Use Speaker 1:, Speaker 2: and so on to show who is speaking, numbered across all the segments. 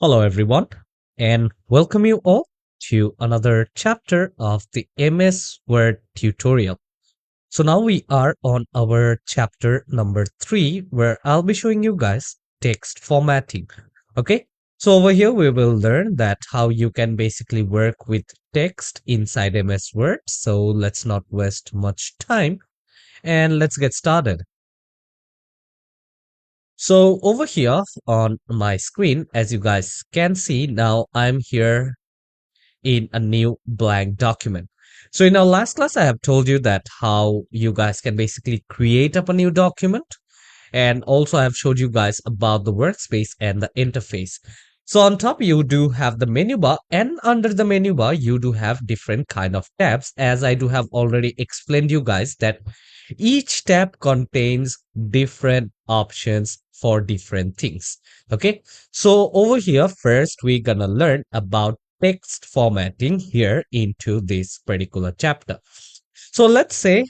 Speaker 1: Hello, everyone, and welcome you all to another chapter of the MS Word tutorial. So now we are on our chapter number 3, where I'll be showing you guys text formatting. Okay, so over here we will learn that how you can basically work with text inside MS Word. So let's not waste much time and let's get started. So over here on my screen, as you guys can see, now I'm here in a new blank document. So in our last class, I have told you that how you guys can basically create up a new document. And also I have showed you guys about the workspace and the interface. So on top, you do have the menu bar, and under the menu bar, you do have different kind of tabs, as I do have already explained you guys that each tab contains different options for different things. Okay, so over here, first we're gonna learn about text formatting here into this particular chapter. So let's say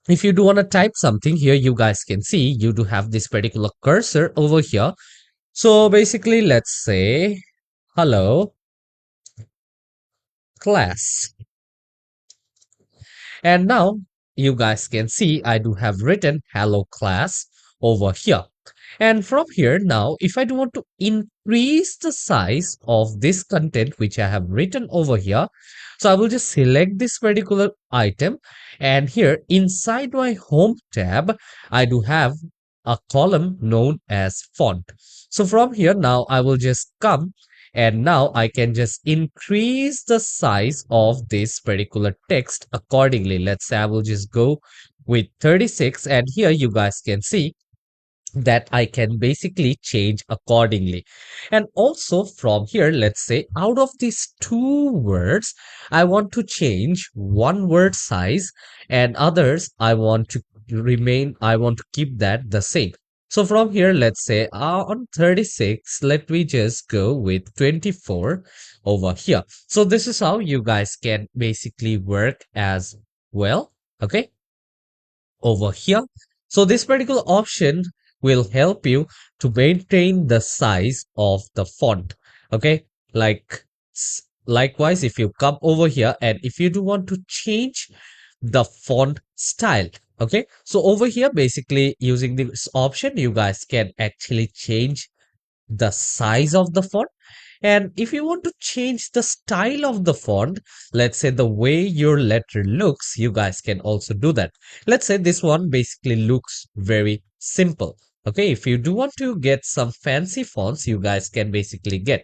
Speaker 1: if you do want to type something here, you guys can see you do have this particular cursor over here. So basically, let's say hello class. And now you guys can see I do have written hello class over here. And from here now, if I do want to increase the size of this content which I have written over here, so I will just select this particular item, and here inside my home tab, I do have a column known as font. So from here now, I will just come and now I can just increase the size of this particular text accordingly. Let's say I will just go with 36, and here you guys can see that I can basically change accordingly. And also from here, let's say out of these two words, I want to change one word size, and others I want to keep that the same. So from here, let's say on 36, let me just go with 24 over here. So this is how you guys can basically work as well. Okay, over here. So this particular option will help you to maintain the size of the font. Okay, like likewise, if you come over here and if you do want to change the font style, okay, so over here basically using this option, you guys can actually change the size of the font. And if you want to change the style of the font, let's say the way your letter looks, you guys can also do that. Let's say this one basically looks very simple. Okay, if you do want to get some fancy fonts, you guys can basically get.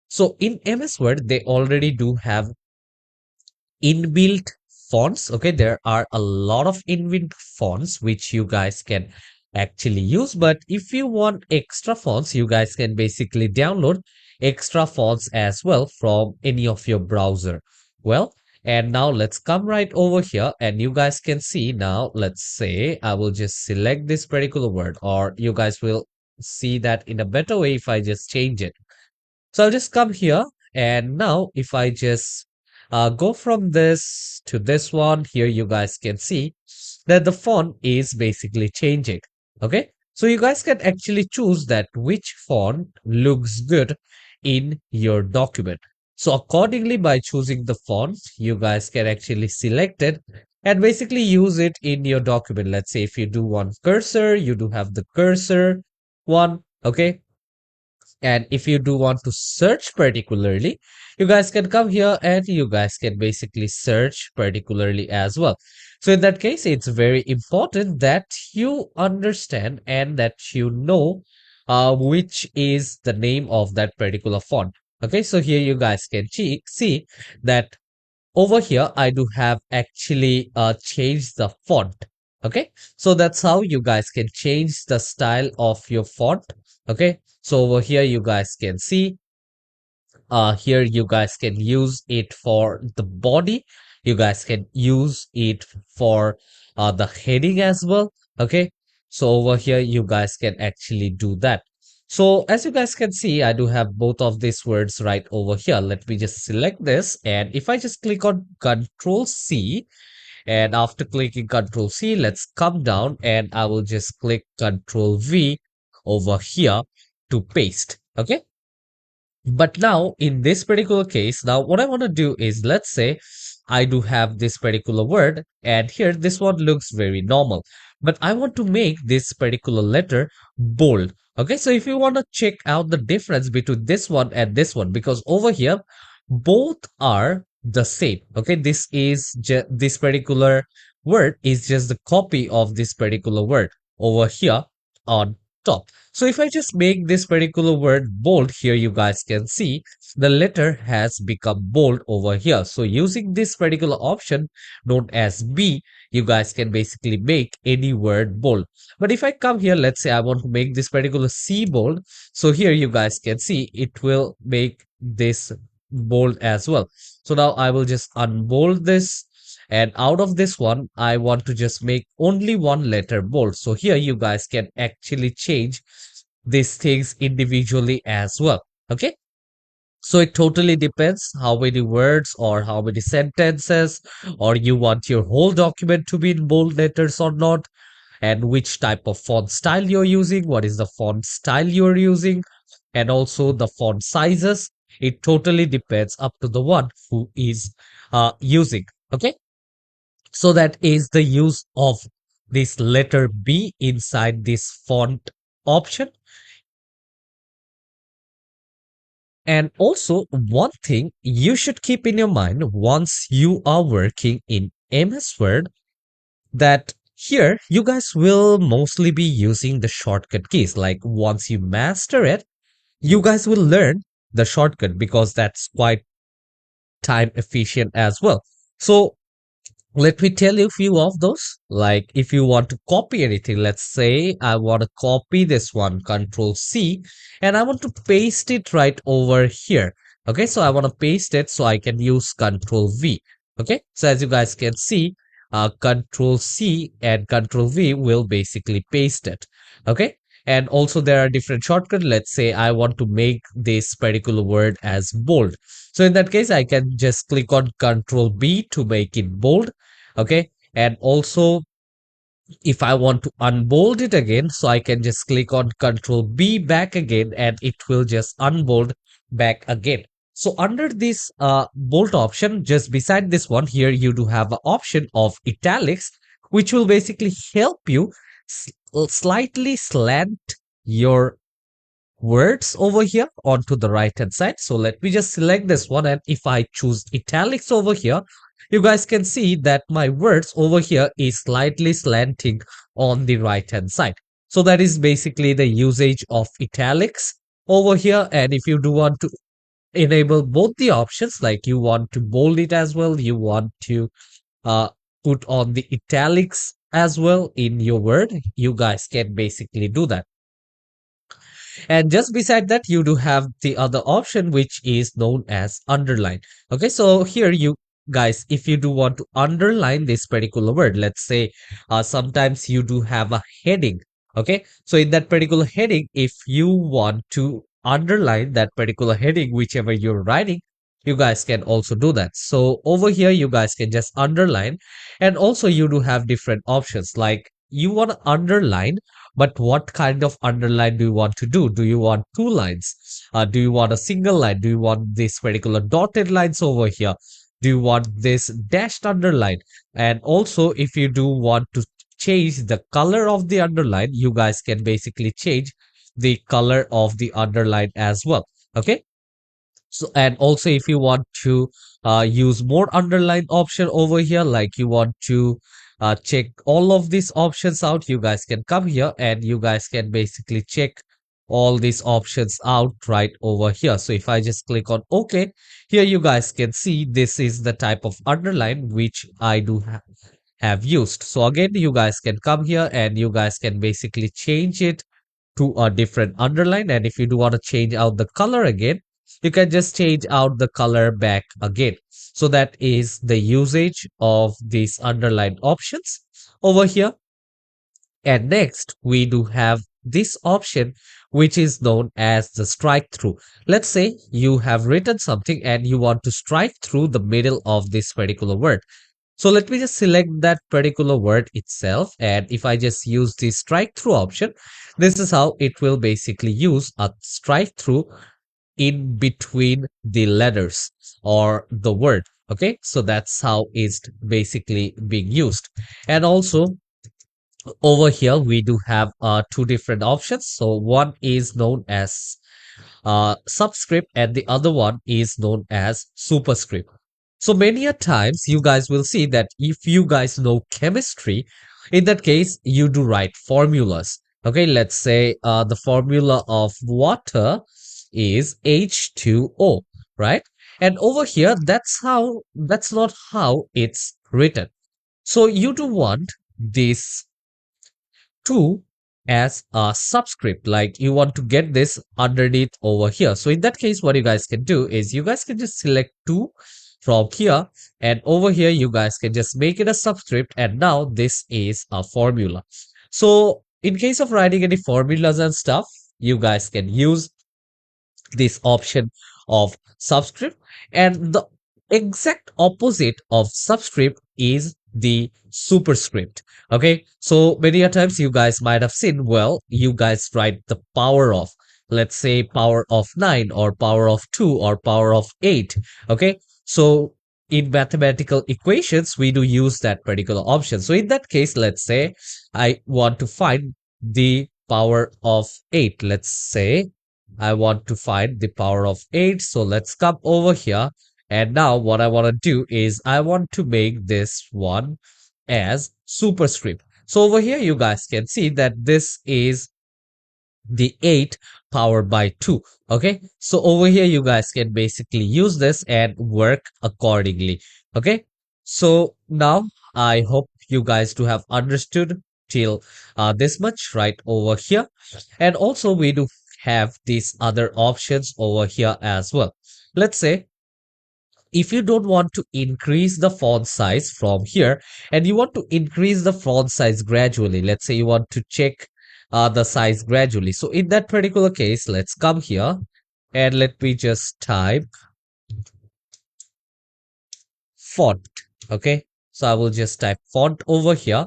Speaker 1: So in MS Word, they already do have inbuilt fonts. Okay, there are a lot of inbuilt fonts which you guys can actually use, but if you want extra fonts, you guys can basically download extra fonts as well from any of your browser. Well, and now let's come right over here, and you guys can see now, let's say I will just select this particular word, or you guys will see that in a better way if I just change it. So I'll just come here, and now if I just go from this to this one, here you guys can see that the font is basically changing. Okay, so you guys can actually choose that which font looks good in your document. So accordingly, by choosing the font, you guys can actually select it and basically use it in your document. Let's say if you do want cursor, you do have the cursor one. Okay, and if you do want to search particularly, you guys can come here and you guys can basically search particularly as well. So in that case, it's very important that you understand and that you know which is the name of that particular font. Okay, so here you guys can see that over here I do have actually changed the font. Okay, so that's how you guys can change the style of your font. Okay, so over here you guys can see here you guys can use it for the body, you guys can use it for the heading as well. Okay, so over here you guys can actually do that. So as you guys can see, I do have both of these words right over here. Let me just select this, and if I just click on Control C, and after clicking Control C, let's come down and I will just click Control V over here to paste. Okay, But now in this particular case, now what I want to do is, let's say I do have this particular word and here this one looks very normal, but I want to make this particular letter bold. Okay, so if you want to check out the difference between this one and this one, because over here both are the same. Okay, this particular word is just the copy of this particular word over here on top. So if I just make this particular word bold here, you guys can see the letter has become bold over here. So using this particular option known as B, you guys can basically make any word bold. But if I come here, let's say I want to make this particular C bold. So here you guys can see it will make this bold as well. So now I will just unbold this, and out of this one I want to just make only one letter bold. So here you guys can actually change these things individually as well. Okay, so it totally depends how many words or how many sentences, or you want your whole document to be in bold letters or not, and which type of font style you're using, what is the font style you're using, and also the font sizes. It totally depends up to the one who is using. Okay, so that is the use of this letter B inside this font option. And also one thing you should keep in your mind once you are working in MS Word, that here you guys will mostly be using the shortcut keys. Like once you master it, you guys will learn the shortcut because that's quite time efficient as well. So let me tell you a few of those. Like if you want to copy anything, let's say I want to copy this one, Control C, and I want to paste it right over here. Okay, so I want to paste it, so I can use Control V. Okay, so as you guys can see, Control C and Control V will basically paste it. Okay, and also there are different shortcuts. Let's say I want to make this particular word as bold. So in that case, I can just click on Control B to make it bold. Okay, and also if I want to unbold it again, so I can just click on Control B back again and it will just unbold back again. So under this bold option, just beside this one here, you do have an option of italics, which will basically help you slightly slant your words over here onto the right hand side. So let me just select this one, and if I choose italics over here, you guys can see that my words over here is slightly slanting on the right hand side. So that is basically the usage of italics over here. And if you do want to enable both the options, like you want to bold it as well, you want to uh, put on the italics as well in your word, you guys can basically do that. And just beside that, you do have the other option, which is known as underline. Okay, so here you guys, if you do want to underline this particular word, let's say sometimes you do have a heading. Okay, so in that particular heading, if you want to underline that particular heading, whichever you're writing, you guys can also do that. So over here, you guys can just underline, and also you do have different options. Like you want to underline, but what kind of underline do you want to do? Do you want two lines? Do you want a single line? Do you want this particular dotted lines over here? Do you want this dashed underline? And also, if you do want to change the color of the underline, you guys can basically change the color of the underline as well. Okay. So, and also if you want to use more underline option over here, like you want to check all of these options out, you guys can come here and you guys can basically check all these options out right over here. So if I just click on OK, here you guys can see this is the type of underline which I do have used. So again, you guys can come here and you guys can basically change it to a different underline. And if you do want to change out the color again, you can just change out the color back again. So that is the usage of these underline options over here. And next we do have this option, which is known as the strike through. Let's say you have written something and you want to strike through the middle of this particular word. So let me just select that particular word itself. And if I just use the strike through option, this is how it will basically use a strike through in between the letters or the word. Okay, so that's how it's basically being used. And also over here, we do have two different options. So one is known as subscript and the other one is known as superscript. So many a times you guys will see that if you guys know chemistry, in that case, you do write formulas. Okay, let's say the formula of water is H2O, right? And over here, that's not how it's written. So you do want this 2 as a subscript, like you want to get this underneath over here. So in that case, what you guys can do is you guys can just select 2 from here, and over here you guys can just make it a subscript, and now this is a formula. So in case of writing any formulas and stuff, you guys can use this option of subscript, and the exact opposite of subscript is the superscript. Okay, so many a times you guys might have seen, well, you guys write the power of, let's say, power of 9 or power of 2 or power of 8. Okay, so in mathematical equations we do use that particular option. So in that case, let's say I want to find the power of 8. Let's say I want to find the power of 8. So let's come over here. And now what I want to do is I want to make this one as superscript. So over here, you guys can see that this is the 8 powered by 2. Okay, so over here you guys can basically use this and work accordingly. Okay, so now I hope you guys do have understood till this much right over here. And also we do have these other options over here as well. Let's say if you don't want to increase the font size from here and you want to increase the font size gradually, let's say you want to check the size gradually. So in that particular case, let's come here and let me just type font. Okay, so I will just type font over here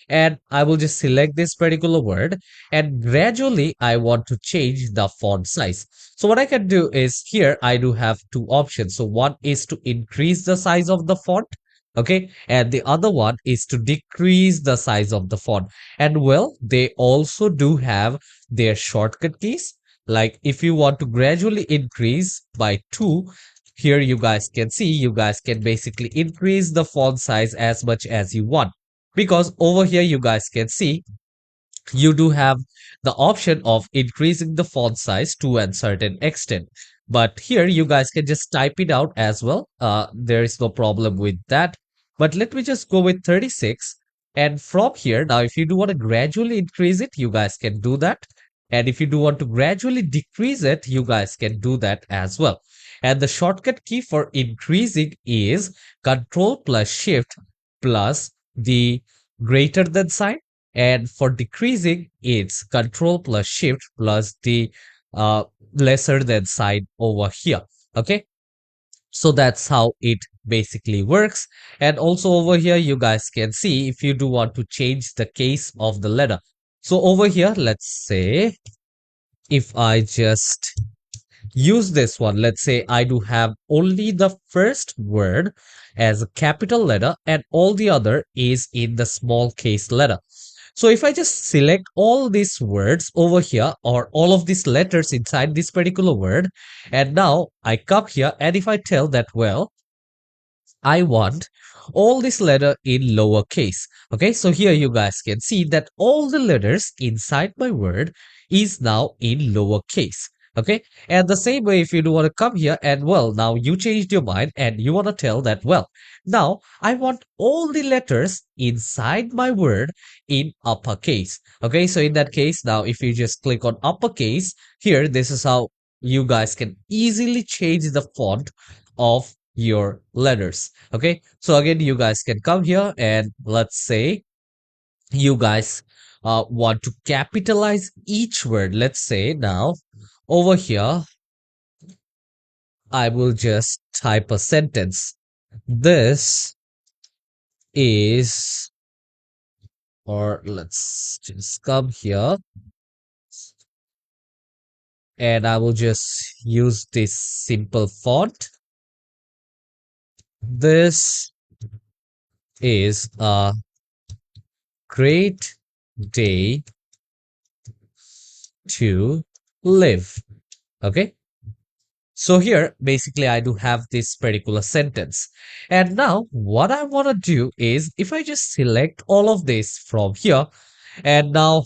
Speaker 1: and I will just select this particular word, and gradually I want to change the font size. So what I can do is here I do have two options. So one is to increase the size of the font, okay, and the other one is to decrease the size of the font. And well, they also do have their shortcut keys. Like if you want to gradually increase by 2, here you guys can see you guys can basically increase the font size as much as you want, because over here you guys can see you do have the option of increasing the font size to a certain extent, but here you guys can just type it out as well. There is no problem with that, but let me just go with 36. And from here, now if you do want to gradually increase it, you guys can do that, and if you do want to gradually decrease it, you guys can do that as well. And the shortcut key for increasing is Control plus Shift plus the greater than sign, and for decreasing it's Control plus Shift plus the uh, lesser than sign over here. Okay, so that's how it basically works. And also over here you guys can see if you do want to change the case of the letter. So over here, let's say if I just use this one, let's say I do have only the first word as a capital letter and all the other is in the small case letter. So if I just select all these words over here or all of these letters inside this particular word, and now I come here and if I tell that, well, I want all this letter in lowercase. Okay, so here you guys can see that all the letters inside my word is now in lowercase. Okay, and the same way if you do want to come here and well, now you changed your mind and you want to tell that, well, now I want all the letters inside my word in uppercase. Okay, so in that case, now if you just click on uppercase here, this is how you guys can easily change the font of your letters. Okay, so again you guys can come here and let's say you guys want to capitalize each word. Let's say now over here I will just type a sentence. This is, or let's just come here and I will just use this simple font. This is a great day to live. Okay. So here, basically, I do have this particular sentence. And now what I want to do is if I just select all of this from here, and now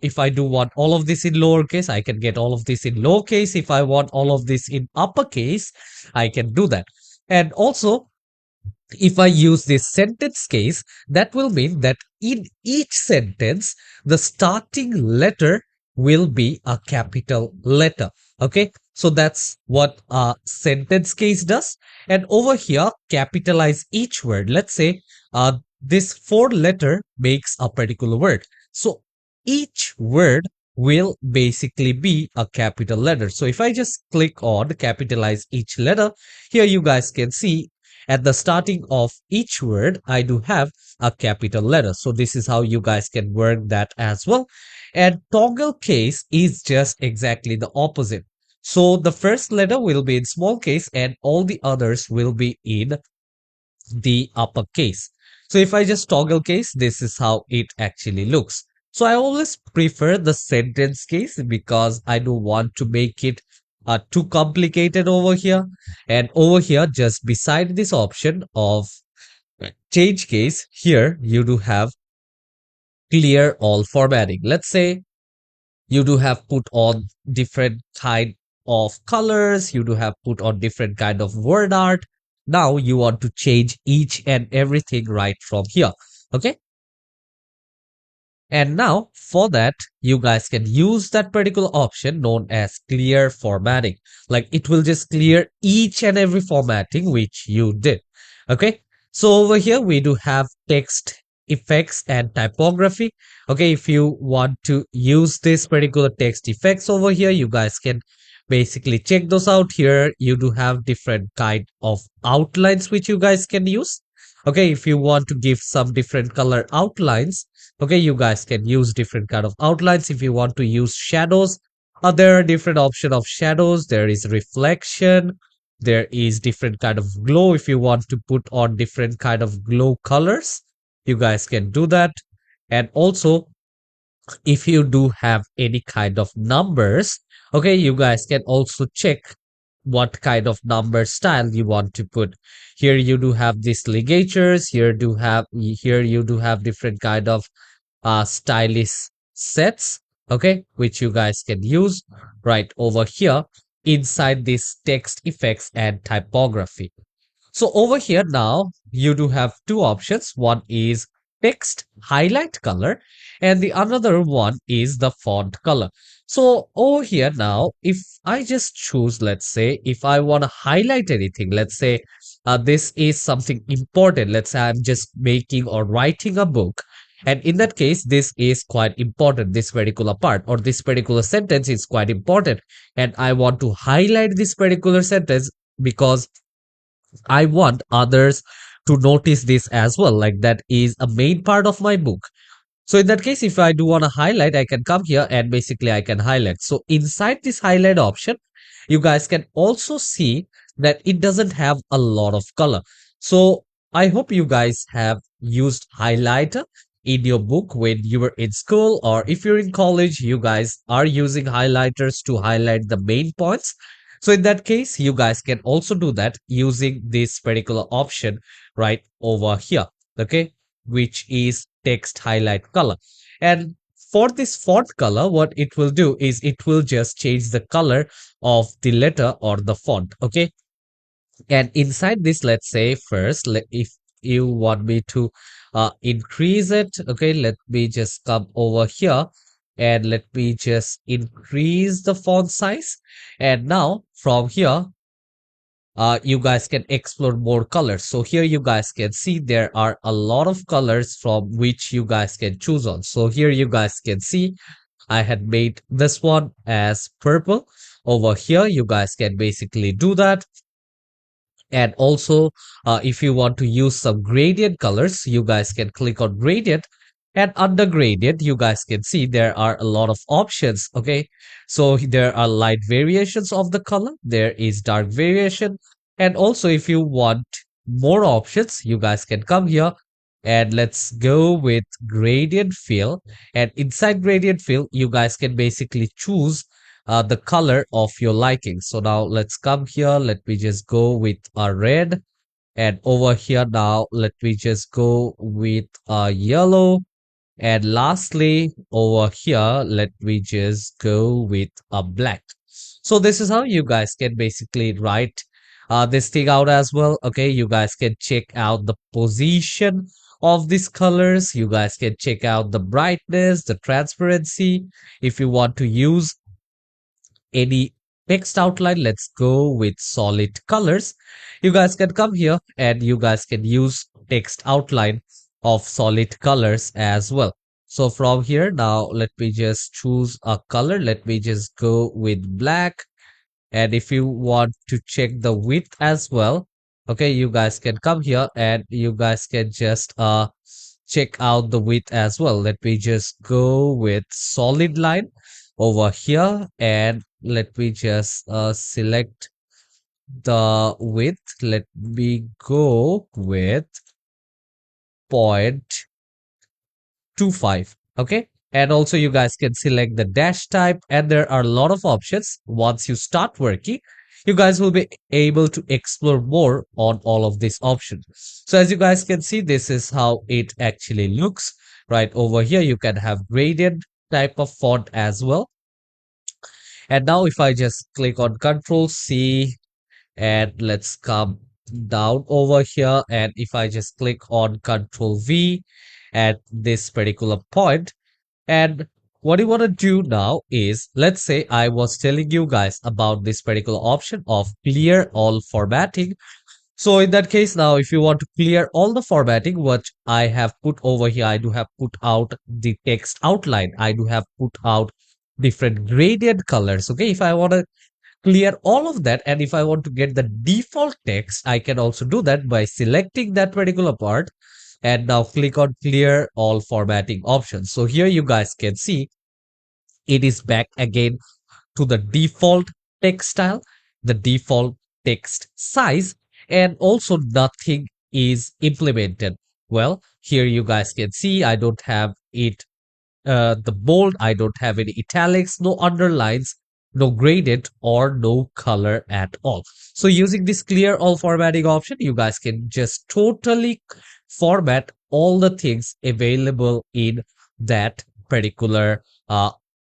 Speaker 1: if I do want all of this in lowercase, I can get all of this in lowercase. If I want all of this in uppercase, I can do that. And also, if I use this sentence case, that will mean that in each sentence, the starting letter will be a capital letter. Okay, so that's what a sentence case does. And over here, capitalize each word. Let's say this four letter makes a particular word. So each word will basically be a capital letter. So if I just click on capitalize each letter, here you guys can see at the starting of each word, I do have a capital letter. So this is how you guys can work that as well. And toggle case is just exactly the opposite. So the first letter will be in small case and all the others will be in the uppercase. So if I just toggle case, this is how it actually looks. So I always prefer the sentence case because I don't want to make it too complicated over here. And over here, just beside this option of change case, here you do have clear all formatting. Let's say you do have put on different kind of colors, you do have put on different kind of word art. Now you want to change each and everything right from here. Okay, and now for that, you guys can use that particular option known as clear formatting. Like it will just clear each and every formatting which you did. Okay. So over here, we do have text effects and typography. Okay. If you want to use this particular text effects over here, you guys can basically check those out here. You do have different kind of outlines which you guys can use. Okay. If you want to give some different color outlines, okay, you guys can use different kind of outlines. If you want to use shadows, there are different option of shadows. There is reflection, there is different kind of glow. If you want to put on different kind of glow colors, you guys can do that. And also, if you do have any kind of numbers, okay, you guys can also check what kind of number style you want to put. Here you do have these ligatures, here you do have different kind of stylish sets, okay, which you guys can use right over here inside this text effects and typography. So over here now, you do have two options. One is text highlight color and the another one is the font color. So over here now, if I just choose, let's say, if I want to highlight anything, let's say this is something important. Let's say I'm just making or writing a book. And in that case, this is quite important. This particular part or this particular sentence is quite important. And I want to highlight this particular sentence because I want others to notice this as well. Like that is a main part of my book. So in that case, if I do want to highlight, I can come here and basically I can highlight. So inside this highlight option, you guys can also see that it doesn't have a lot of color. So I hope you guys have used highlighter in your book when you were in school, or if you're in college, you guys are using highlighters to highlight the main points. So in that case, you guys can also do that using this particular option right over here. Okay, which is text highlight color. And for this font color, what it will do is it will just change the color of the letter or the font. Okay, and inside this, let's say first, if you want me to increase it, okay, let me just come over here and let me just increase the font size. And now from here, you guys can explore more colors. So here you guys can see there are a lot of colors from which you guys can choose on. So here you guys can see I had made this one as purple. Over here, you guys can basically do that. And also, if you want to use some gradient colors, you guys can click on gradient And under gradient, you guys can see there are a lot of options. Okay. So there are light variations of the color. There is dark variation. And also if you want more options, you guys can come here and let's go with gradient fill. And inside gradient fill, you guys can basically choose the color of your liking. So now let's come here. Let me just go with a red. And over here now, let me just go with a yellow. And lastly, over here, let me just go with a black. So this is how you guys can basically write this thing out as well. Okay, you guys can check out the position of these colors. You guys can check out the brightness, the transparency. If you want to use any text outline, let's go with solid colors. You guys can come here and you guys can use text outline of solid colors as well. So from here now, let me just choose a color. Let me just go with black. And if you want to check the width as well, okay, you guys can come here and you guys can just check out the width as well. Let me just go with solid line over here and let me just select the width. Let me go with 0.25. Okay. And also you guys can select the dash type and there are a lot of options. Once you start working, you guys will be able to explore more on all of these options. So as you guys can see, this is how it actually looks. Right over here, you can have gradient type of font as well. And now if I just click on Control C and let's come down over here. And if I just click on Control V at this particular point, and what you want to do now is, let's say I was telling you guys about this particular option of clear all formatting. So in that case now, if you want to clear all the formatting, what I have put over here, I do have put out the text outline. I do have put out different gradient colors. Okay, if I want to clear all of that and if I want to get the default text, I can also do that by selecting that particular part and now click on clear all formatting options. So here you guys can see it is back again to the default text style, the default text size, and also nothing is implemented. Well, here you guys can see I don't have it the bold, I don't have any italics, no underlines, no gradient or no color at all. So using this clear all formatting option, you guys can just totally format all the things available in that particular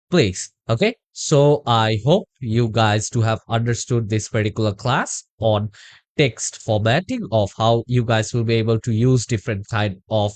Speaker 1: place. Okay, so I hope you guys to have understood this particular class on text formatting of how you guys will be able to use different kind of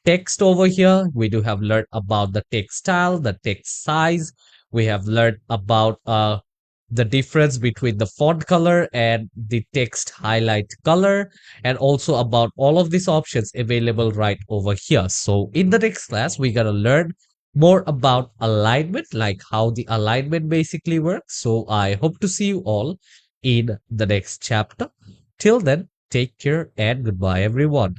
Speaker 1: text over here. We do have learned about the text style, the text size. We have learned about the difference between the font color and the text highlight color, and also about all of these options available right over here. So in the next class, we're gonna learn more about alignment, like how the alignment basically works. So I hope to see you all in the next chapter. Till then, take care and goodbye, everyone.